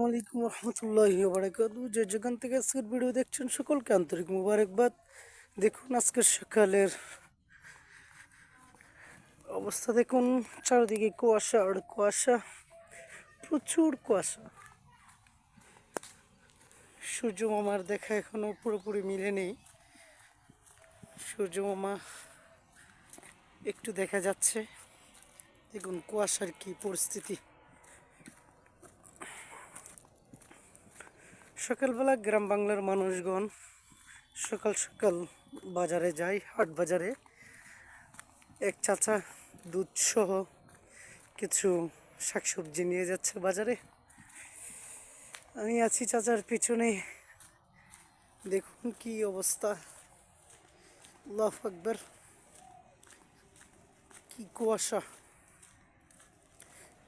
আলাইকুম রহমতুল্লাহি ওয়া বারাকাতুহু। যে যেখান থেকে আজকের ভিডিও দেখছেন সকলকে আন্তরিক মুবারকবাদ। দেখুন আজকের সকালের অবস্থা, দেখুন চারিদিকে কুয়াশা আর কুয়াশা, প্রচুর কুয়াশা। সূর্য মামার দেখা এখনো পুরোপুরি মিলেনি। সূর্য মামা একটু দেখা যাচ্ছে। দেখুন কুয়াশার কি পরিস্থিতি। সকালবেলা গ্রাম বাংলার মানুষগণ সকাল সকাল বাজারে যায়, হাট বাজারে। এক চাচা দুধ সহ কিছু শাকসবজি নিয়ে যাচ্ছে বাজারে। আমি আছি চাচার পিছনে। দেখুন কি অবস্থা, আল্লাহু আকবার, কি কুয়াশা,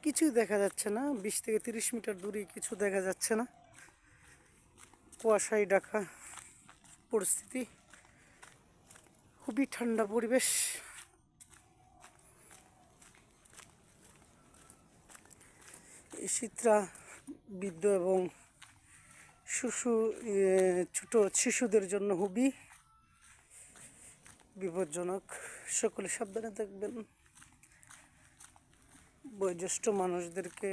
কিছুই দেখা যাচ্ছে না। 20 থেকে 30 মিটার দূরে কিছু দেখা যাচ্ছে না। কুয়াশায় ঢাকা পরিস্থিতি, খুবই ঠান্ডা পরিবেশ। এই শীতটা বৃদ্ধ এবং ছোট শিশুদের জন্য খুবই বিপজ্জনক। সকলে সাবধানে থাকবেন, বয়োজ্যেষ্ঠ মানুষদেরকে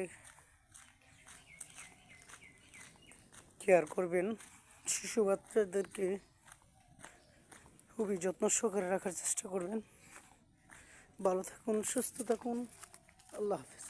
কেয়ার করবেন, শিশু বাচ্চাদেরকে খুবই যত্ন সহকারে রাখার চেষ্টা করবেন। ভালো থাকুন, সুস্থ থাকুন, আল্লাহ হাফেজ।